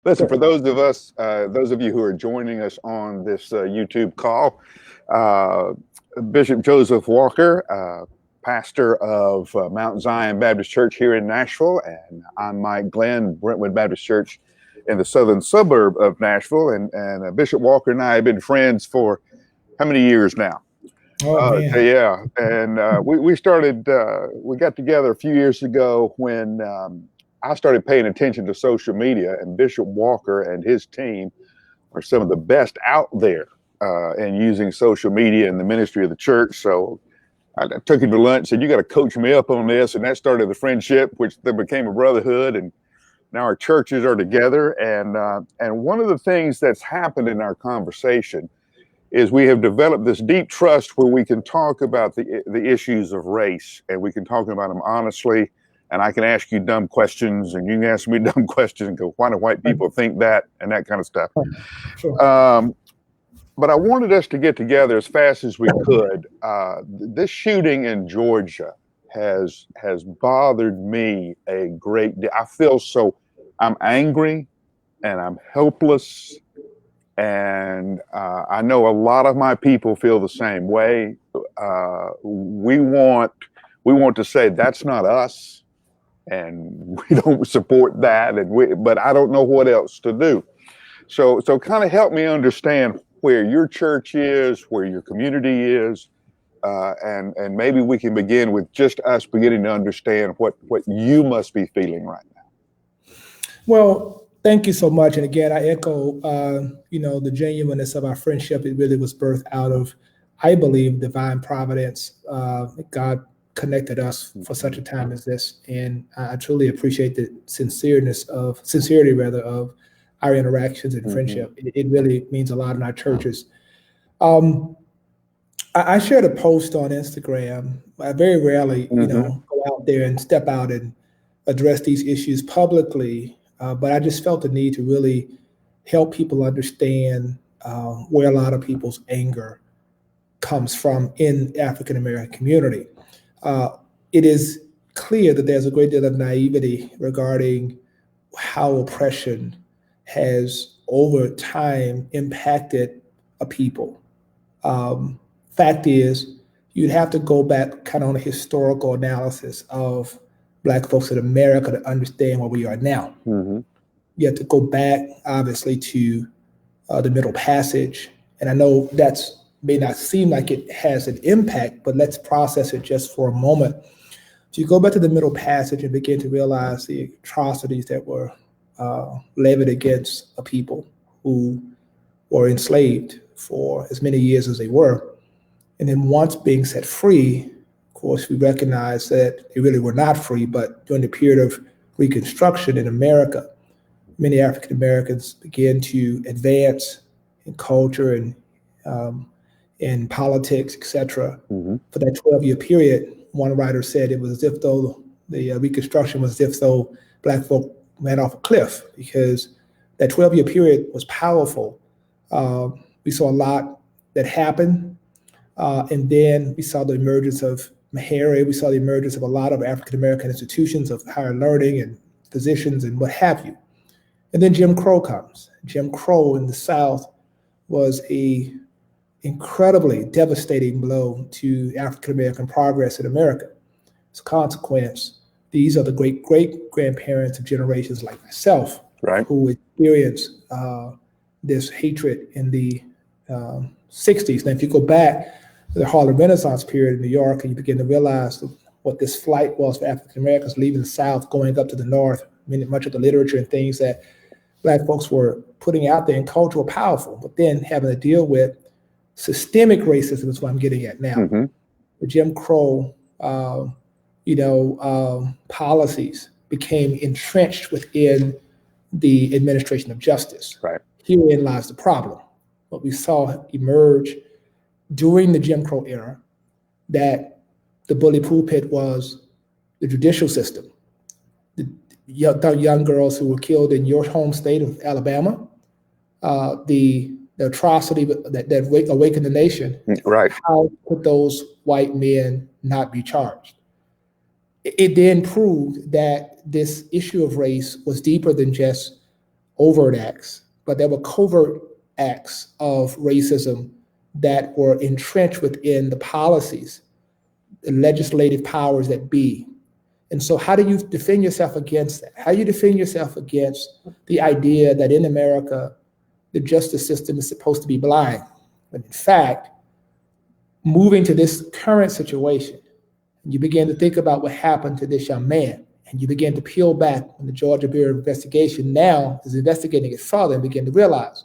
Listen, Sure. for those of you who are joining us on this YouTube call, uh, Bishop Joseph Walker, pastor of Mount Zion Baptist Church here in Nashville, and I'm Mike Glenn, Brentwood Baptist Church in the southern suburb of Nashville. And Bishop Walker and I have been friends for how many years now? Oh man. Yeah, and we got together a few years ago when I started paying attention to social media, and Bishop Walker and his team are some of the best out there in using social media in the ministry of the church. So I took him to lunch, said, "You got to coach me up on this," and that started the friendship, which then became a brotherhood, and now our churches are together. And one of the things that's happened in our conversation is we have developed this deep trust where we can talk about the issues of race, and we can talk about them honestly. And I can ask you dumb questions, and you can ask me dumb questions and go, "Why do white people think that?" and that kind of stuff. Sure. Um, but I wanted us to get together as fast as we could. This shooting in Georgia has bothered me a great deal. I feel so. I'm angry and I'm helpless, and I know a lot of my people feel the same way. We want to say that's not us, and we don't support that, but I don't know what else to do. So kind of help me understand where your church is, where your community is, and maybe we can begin with just us beginning to understand what you must be feeling right now. Well, thank you so much. And again, I echo, the genuineness of our friendship. It really was birthed out of, I believe, divine providence. God connected us for such a time as this, and I truly appreciate the sincerity rather of our interactions and friendship. It really means a lot in our churches. Um, I shared a post on Instagram. I very rarely, go out there and step out and address these issues publicly, but I just felt the need to really help people understand where a lot of people's anger comes from in African American community. Uh, it is clear that there's a great deal of naivety regarding how oppression has over time impacted a people. Um, Fact is, you'd have to go back kind of on a historical analysis of Black folks in America to understand where we are now. Mm-hmm. You have to go back, obviously, to the Middle Passage. And I know that's may not seem like it has an impact, but let's process it just for a moment. So you go back to the Middle Passage and begin to realize the atrocities that were levied against a people who were enslaved for as many years as they were. And then once being set free, of course, we recognize that they really were not free, but during the period of Reconstruction in America, many African Americans began to advance in culture and in politics, et cetera. Mm-hmm. For that 12-year period, one writer said it was as if though the Reconstruction was as if though Black folk ran off a cliff, because that 12-year period was powerful. We saw a lot that happened. And then we saw the emergence of Meharry. We saw the emergence of a lot of African American institutions of higher learning and physicians and what have you. And then Jim Crow comes. Jim Crow in the South was a incredibly devastating blow to African American progress in America. As a consequence, these are the great great grandparents of generations like myself, Right. who experienced this hatred in the 60s. Now, if you go back the Harlem Renaissance period in New York, and you begin to realize what this flight was for African Americans leaving the South, going up to the North. I mean, much of the literature and things that Black folks were putting out there in culture were powerful, but then having to deal with systemic racism is what I'm getting at now. Mm-hmm. The Jim Crow, policies became entrenched within the administration of justice. Right. Herein lies the problem. What we saw emerge during the Jim Crow era, that the bully pulpit was the judicial system. The young girls who were killed in your home state of Alabama, the atrocity that awakened the nation. Right. How could those white men not be charged? It then proved that this issue of race was deeper than just overt acts, but there were covert acts of racism that were entrenched within the policies, the legislative powers that be. And so how do you defend yourself against that? How do you defend yourself against the idea that in America, the justice system is supposed to be blind? But in fact, moving to this current situation, you begin to think about what happened to this young man, and you begin to peel back on the Georgia Bureau of Investigation now is investigating it further and begin to realize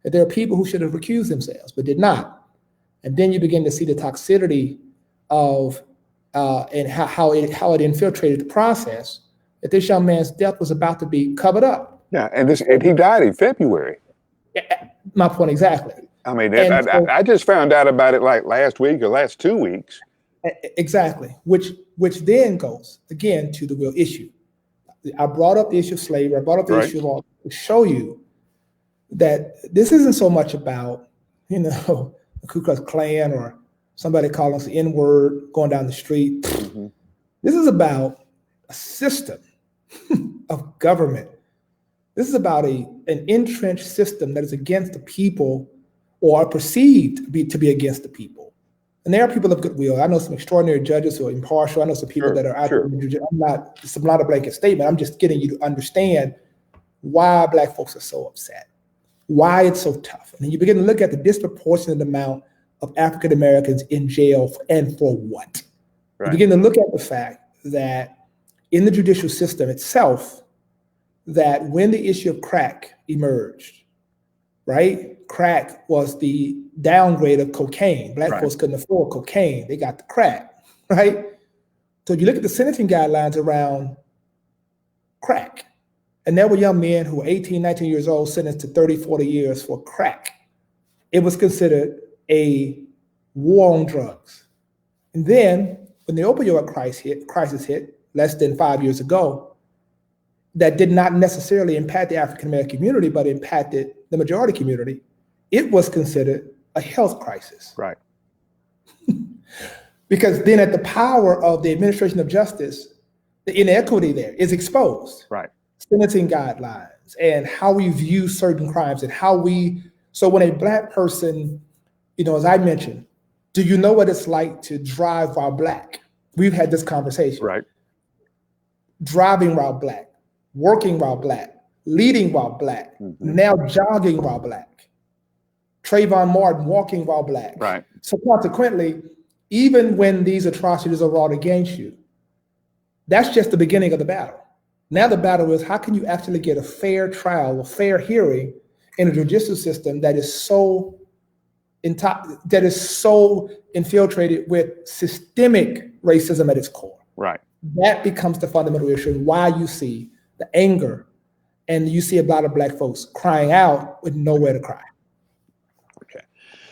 that there are people who should have recused themselves but did not. And then you begin to see the toxicity of and how it infiltrated the process, that this young man's death was about to be covered up. Yeah, and he died in February. My point exactly. I mean, I just found out about it like last week or last 2 weeks. Exactly, which then goes again to the real issue. I brought up the issue of slavery. I brought up the issue of all to show you that this isn't so much about, the Ku Klux Klan or somebody calling us the N-word going down the street. Mm-hmm. This is about a system of government. This is about an entrenched system that is against the people or are perceived to be against the people. And there are people of goodwill. I know some extraordinary judges who are impartial. I know some people that are out there. It's not a blanket statement. I'm just getting you to understand why Black folks are so upset, why it's so tough. And then you begin to look at the disproportionate amount of African Americans in jail, and for what? Right. You begin to look at the fact that in the judicial system itself, that when the issue of crack emerged, right? Crack was the downgrade of cocaine. Black folks couldn't afford cocaine. They got the crack, right? So you look at the sentencing guidelines around crack, and there were young men who were 18, 19 years old sentenced to 30, 40 years for crack. It was considered a war on drugs. And then when the opioid crisis hit less than 5 years ago, that did not necessarily impact the African American community, but impacted the majority community. It was considered a health crisis. Right. Because then at the power of the administration of justice, the inequity there is exposed. Right. Sentencing guidelines and how we view certain crimes and so when a Black person, as I mentioned, do you know what it's like to drive while Black? We've had this conversation. Right. Driving while Black, working while Black, leading while Black, now jogging while Black, Trayvon Martin walking while Black. Right. So consequently, even when these atrocities are wrought against you, that's just the beginning of the battle. Now the battle is, how can you actually get a fair trial, a fair hearing in a judicial system that is so infiltrated with systemic racism at its core? Right. That becomes the fundamental issue, and why you see the anger, and you see a lot of Black folks crying out with nowhere to cry. Okay.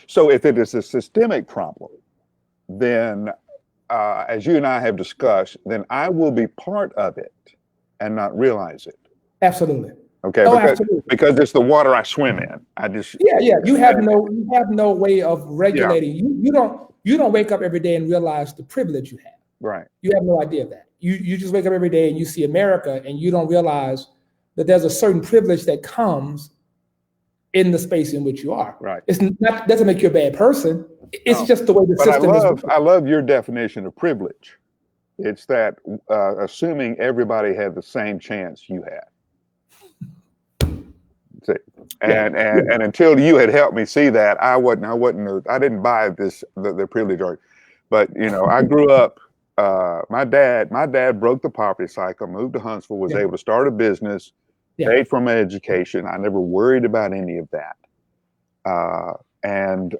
So if it is a systemic problem, then as you and I have discussed, then I will be part of it and not realize it. Absolutely. Okay. Because it's the water I swim in. You have no way of regulating. Yeah. You don't wake up every day and realize the privilege you have. Right. You have no idea of that. You just wake up every day and you see America, and you don't realize that there's a certain privilege that comes in the space in which you are. Right. Doesn't make you a bad person. It's just the way the system is. I love your definition of privilege. It's that assuming everybody had the same chance you had. See? And until you had helped me see that, I didn't buy the privilege argument. But I grew up. My dad broke the poverty cycle, moved to Huntsville, was able to start a business, paid for my education. I never worried about any of that, and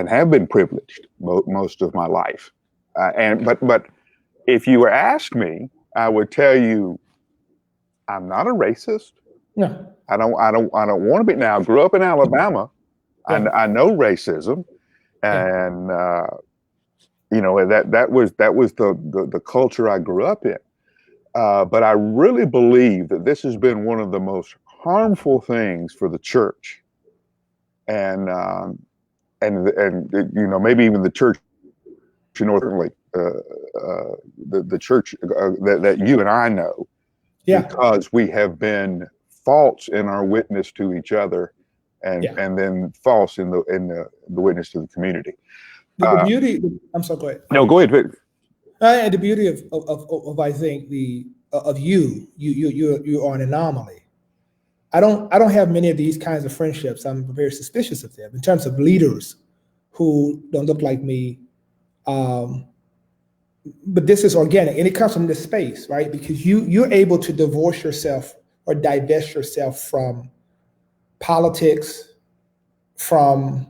have been privileged most of my life. But if you were asked me, I would tell you, I'm not a racist. No, I don't want to be. Now, I grew up in Alabama. Yeah. I know racism, and that was the culture I grew up in. But I really believe that this has been one of the most harmful things for the church, and maybe even the church, northernly, the church that you and I know, because we have been false in our witness to each other, and Yeah. and then false in the witness to the community. The beauty. I'm sorry. Go ahead. No, go ahead. And the beauty of I think of you are an anomaly. I don't have many of these kinds of friendships. I'm very suspicious of them in terms of leaders who don't look like me. But this is organic, and it comes from this space, right? Because you're able to divorce yourself or divest yourself from politics, from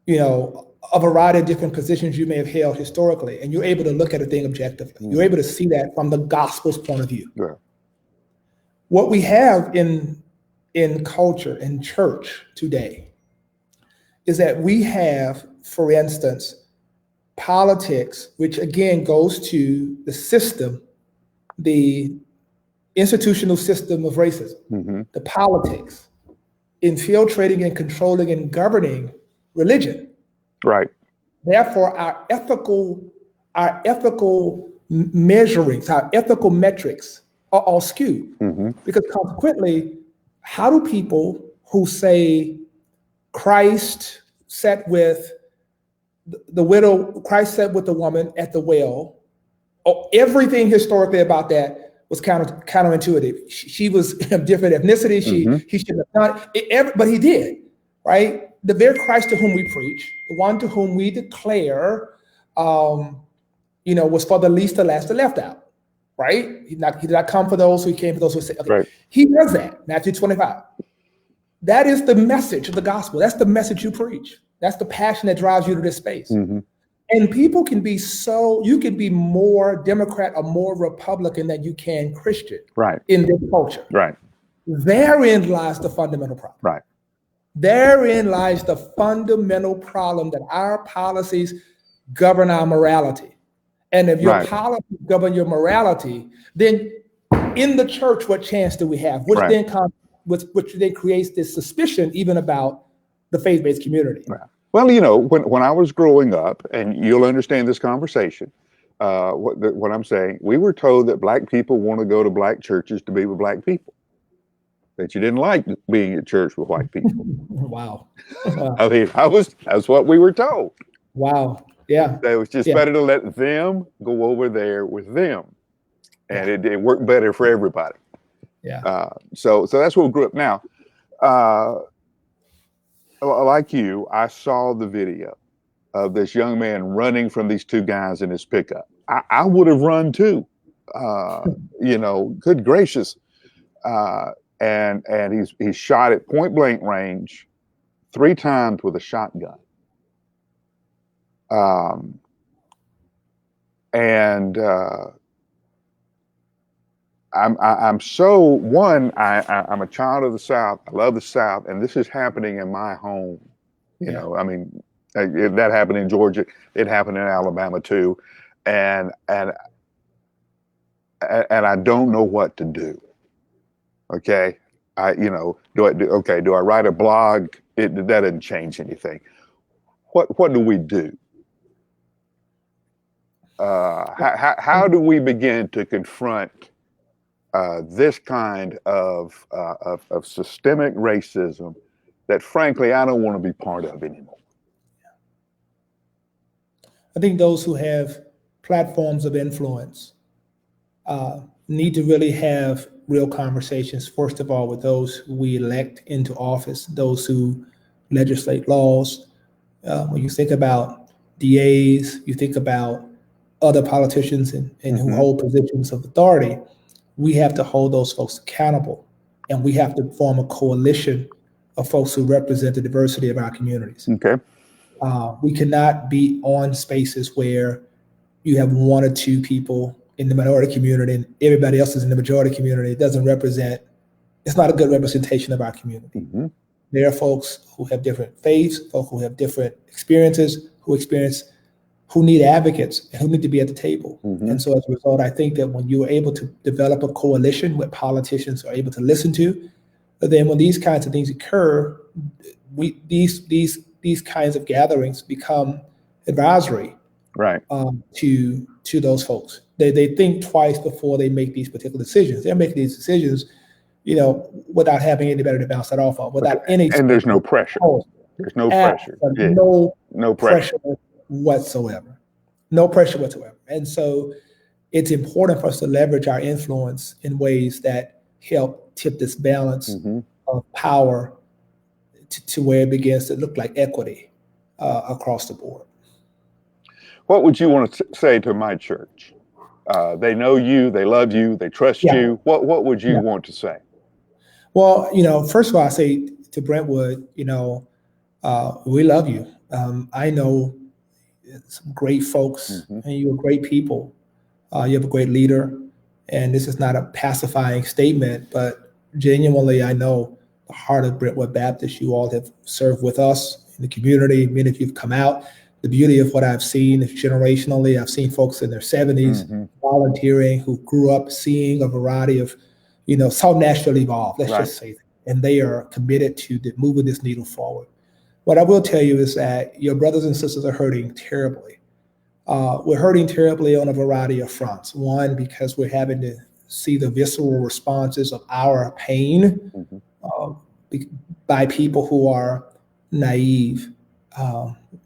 a variety of different positions you may have held historically, and you're able to look at a thing objectively. You're able to see that from the gospel's point of view. Yeah. What we have in culture, in church today, is that we have, for instance, politics, which again goes to the system, the institutional system of racism, the politics, infiltrating and controlling and governing religion. Right. Therefore, our ethical measurings, our ethical metrics are all skewed. Because consequently, how do people who say Christ sat with the widow, Christ sat with the woman at the well, everything historically about that was counterintuitive. She was different ethnicity. He shouldn't have done it, but he did, right? The very Christ to whom we preach, the one to whom we declare, was for the least, the last, the left out, right? He did not come for those who came for those who say, okay. Right. He does that, Matthew 25. That is the message of the gospel. That's the message you preach. That's the passion that drives you to this space. And people can be you can be more Democrat or more Republican than you can Christian, right, in this culture. Right. Therein lies the fundamental problem. Right. Therein lies the fundamental problem that our policies govern our morality. And if your policies govern your morality, then in the church, what chance do we have? Which then creates this suspicion even about the faith-based community. Right. Well, when I was growing up, and you'll understand this conversation, what I'm saying, we were told that black people want to go to black churches to be with black people. That you didn't like being at church with white people. Wow. I mean, that's what we were told. Wow. Yeah. It was just better to let them go over there with them. And it worked better for everybody. Yeah. So that's what we grew up. Now, like you, I saw the video of this young man running from these two guys in his pickup. I would have run too. Good gracious. And he's shot at point blank range 3 times with a shotgun. I'm a child of the South. I love the South, and this is happening in my home. I mean, that happened in Georgia. It happened in Alabama too, and I don't know what to do. Okay, do I write a blog? That doesn't change anything. What do we do? How do we begin to confront this kind of systemic racism that, frankly, I don't want to be part of anymore? I think those who have platforms of influence need to really have real conversations, first of all, with those who we elect into office, those who legislate laws. When you think about DAs, you think about other politicians and who hold positions of authority, we have to hold those folks accountable, and we have to form a coalition of folks who represent the diversity of our communities. Okay. We cannot be on spaces where you have 1 or 2 people in the minority community and everybody else is in the majority community. It's not a good representation of our community. There are folks who have different faiths, folks who have different experiences, who need advocates and who need to be at the table. And so as a result, I think that when you're able to develop a coalition where politicians are able to listen to, then when these kinds of things occur, these kinds of gatherings become advisory, right, to those folks. They think twice before they make these particular decisions. They're making these decisions, without having anybody to bounce that off of, without any And there's no schedule. pressure. Oh, There's no pressure. Yeah. no pressure whatsoever. No pressure whatsoever. And so it's important for us to leverage our influence in ways that help tip this balance of power to where it begins to look like equity across the board. What would you want to say to my church? They know you, they love you, they trust you. What would you want to say? Well, first of all, I say to Brentwood, we love you. I know some great folks, and you're great people. You have a great leader, and this is not a pacifying statement, but genuinely, I know the heart of Brentwood Baptist. You all have served with us in the community. Many of you have come out. The beauty of what I've seen is generationally, I've seen folks in their 70s volunteering who grew up seeing a variety of, South Nashville evolve, let's just say that. And they are committed to moving this needle forward. What I will tell you is that your brothers and sisters are hurting terribly. We're hurting terribly on a variety of fronts. One, because we're having to see the visceral responses of our pain by people who are naive.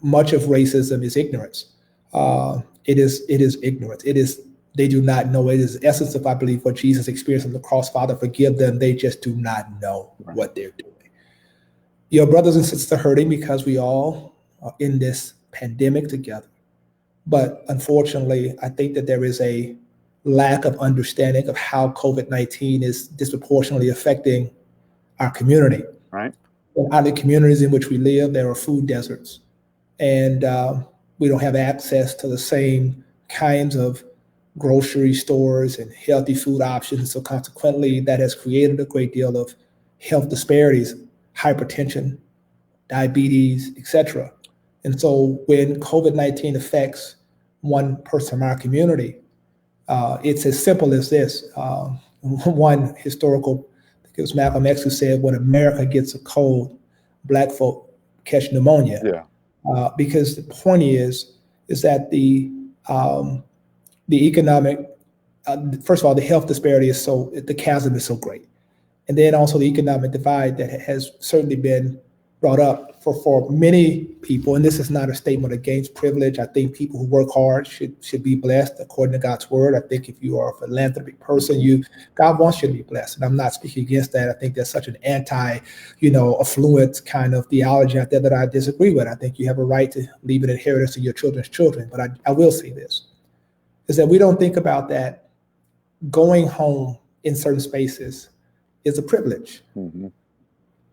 Much of racism is ignorance. It is ignorance. They do not know. It is the essence of, I believe, what Jesus experienced on the cross. Father, forgive them. They just do not know what they're doing. Your brothers and sisters are hurting because we all are in this pandemic together. But unfortunately, I think that there is a lack of understanding of how COVID-19 is disproportionately affecting our community. Right. In other communities in which we live, there are food deserts. And we don't have access to the same kinds of grocery stores and healthy food options. So consequently, that has created a great deal of health disparities, hypertension, diabetes, etc. And so when COVID-19 affects one person from our community, it's as simple as this. One historical, I think it was Malcolm X who said, when America gets a cold, Black folk catch pneumonia. Yeah. Because the point is that the economic, first of all, the health disparity is the chasm is so great. And then also the economic divide that has certainly been brought up for many people. And this is not a statement against privilege. I think people who work hard should be blessed according to God's word. I think if you are a philanthropic person, God wants you to be blessed. And I'm not speaking against that. I think there's such an affluent kind of theology out there that I disagree with. I think you have a right to leave an inheritance to your children's children. But I will say this, is that we don't think about that going home in certain spaces is a privilege.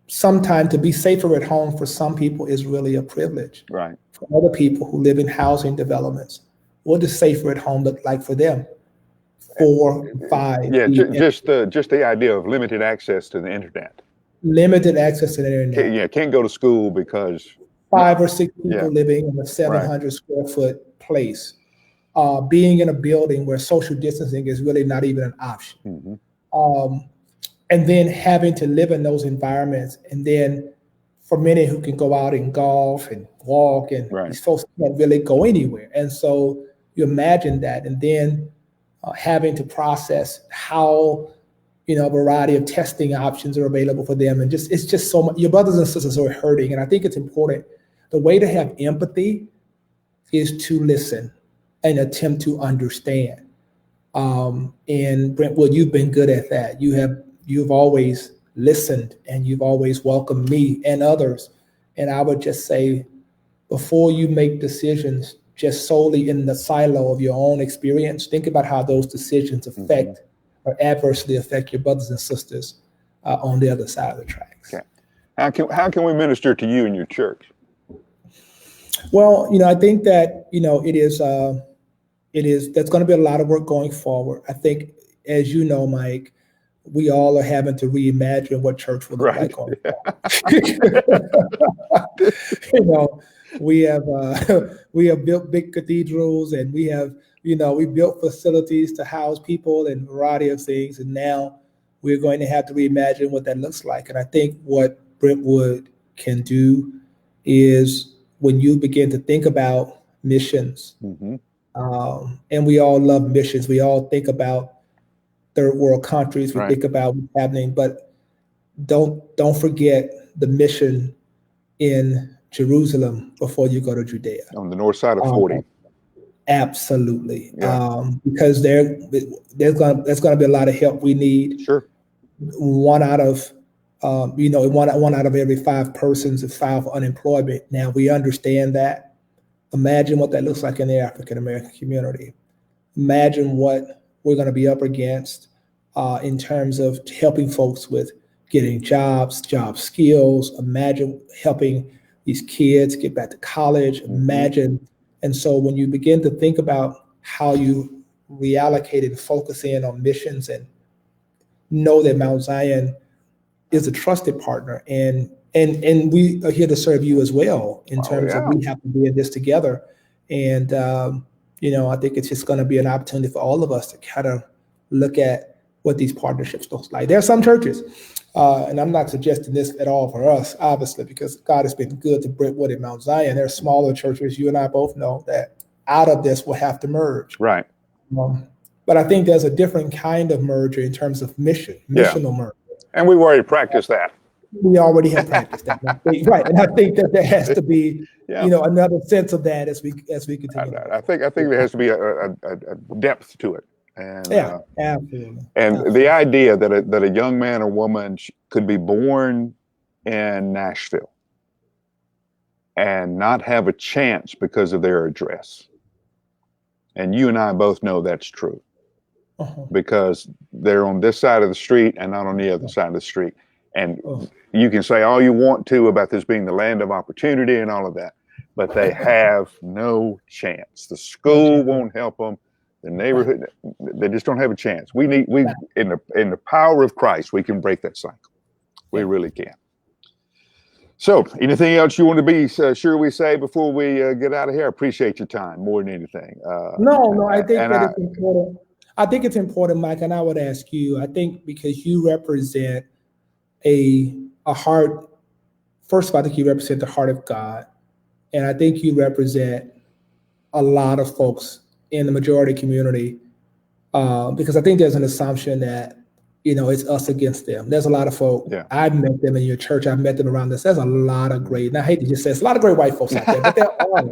Sometimes to be safer at home for some people is really a privilege. Right. For other people who live in housing developments, what does safer at home look like for them? 4, 5. Yeah, just the idea of limited access to the internet. Limited access to the internet. Can't go to school because 5 or 6 people living in a 700 square foot place. Being in a building where social distancing is really not even an option. And then having to live in those environments. And then for many who can go out and golf and walk, and these folks can't really go anywhere. And so you imagine that. And then having to process how, a variety of testing options are available for them. And it's just so much. Your brothers and sisters are hurting. And I think it's important. The way to have empathy is to listen and attempt to understand. And Brentwood, you've been good at that. You've always listened, and you've always welcomed me and others. And I would just say, before you make decisions just solely in the silo of your own experience, think about how those decisions affect or adversely affect your brothers and sisters on the other side of the tracks. Okay. How can we minister to you and your church? Well, I think that, there's going to be a lot of work going forward. I think, as you know, Mike, we all are having to reimagine what church will look like going forward. We have built big cathedrals, and we built facilities to house people and a variety of things. And now we're going to have to reimagine what that looks like. And I think what Brentwood can do is, when you begin to think about missions, and we all love missions, we all think about third world countries. We Right. think about what's happening, but don't forget the mission in Jerusalem before you go to Judea. On the north side of 40. Absolutely. Yeah. Because there's going to be a lot of help we need. Sure. One out of one out of every 5 persons is filed for unemployment. Now we understand that. Imagine what that looks like in the African American community. Imagine what we're going to be up against in terms of helping folks with getting jobs, job skills. Imagine helping these kids get back to college. Imagine. And so when you begin to think about how you reallocate and focus in on missions and know that Mount Zion is a trusted partner, and we are here to serve you as well in terms of we have to be in this together. And I think it's just going to be an opportunity for all of us to kind of look at what these partnerships look like. There are some churches, and I'm not suggesting this at all for us, obviously, because God has been good to Brentwood and Mount Zion. There are smaller churches, you and I both know, that out of this will have to merge. Right. But I think there's a different kind of merger in terms of missional merger. And we've already practiced that. We already have practiced that, right? And I think that there has to be, another sense of that as we continue. I think there has to be a depth to it. And, absolutely. And the idea that a young man or woman could be born in Nashville and not have a chance because of their address, and you and I both know that's true. Because they're on this side of the street and not on the other side of the street. And you can say all you want to about this being the land of opportunity and all of that, but they have no chance. The school won't help them. The neighborhood, they just don't have a chance. In the power of Christ, we can break that cycle. We really can. So anything else you want to be sure we say before we get out of here? I appreciate your time more than anything. No, I think that it's important. I think it's important, Mike, and I would ask you, I think because you represent a heart, first of all, I think you represent the heart of God. And I think you represent a lot of folks in the majority community, because I think there's an assumption that, it's us against them. There's a lot of folk, I've met them in your church, I've met them around this. There's a lot of great, and I hate to just say, it's a lot of great white folks out there, but there are.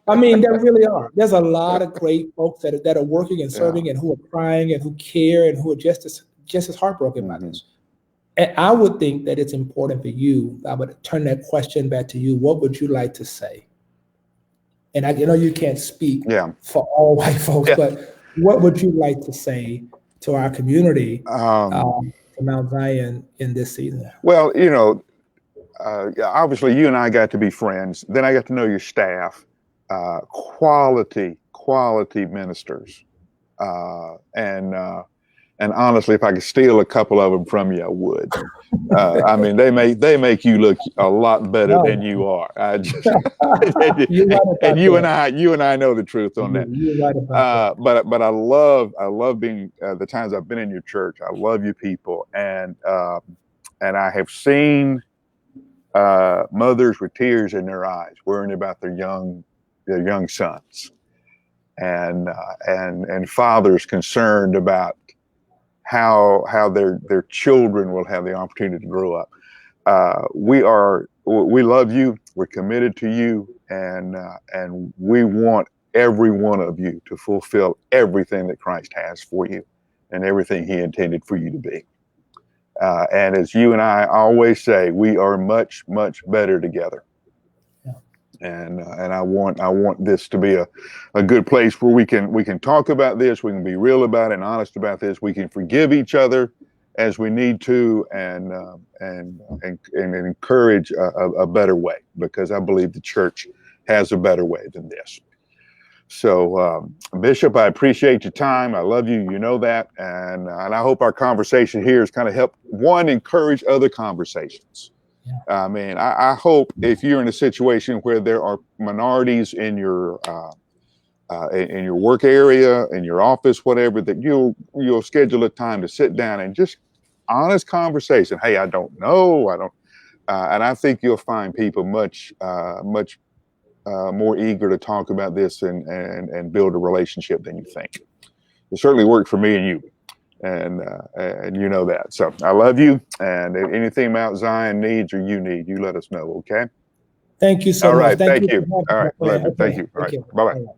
I mean, there really are. There's a lot of great folks that are working and serving and who are crying and who care and who are just as heartbroken by this. And I would think that it's important for you. I would turn that question back to you. What would you like to say? And I know you can't speak for all white folks, but what would you like to say to our community, to Mount Zion in this season? Well, obviously you and I got to be friends. Then I got to know your staff. Quality ministers, and honestly, if I could steal a couple of them from you, I would. I mean, they make you look a lot better than you are. And you and I know the truth on that. But I love being the times I've been in your church. I love you people, and I have seen mothers with tears in their eyes, worrying about their young sons, and fathers concerned about how their children will have the opportunity to grow up. We love you. We're committed to you, and we want every one of you to fulfill everything that Christ has for you and everything He intended for you to be. And as you and I always say, we are much, much better together. And I want this to be a good place where we can talk about this. We can be real about it and honest about this. We can forgive each other as we need to, and encourage a better way, because I believe the church has a better way than this. So, Bishop, I appreciate your time. I love you. You know that, and I hope our conversation here has kind of helped encourage other conversations. I mean, I hope if you're in a situation where there are minorities in your work area, in your office, whatever, that you'll schedule a time to sit down and just honest conversation. Hey, I don't know. And I think you'll find people much more eager to talk about this and build a relationship than you think. It certainly worked for me and you. and you know that. So I love you, and anything Mount Zion needs or you need, you let us know. Okay. Thank you so All much. right. Thank Thank you you. for having All me, right. my Love friend. you. Thank Okay. you. All Take right. care. Bye bye. All right.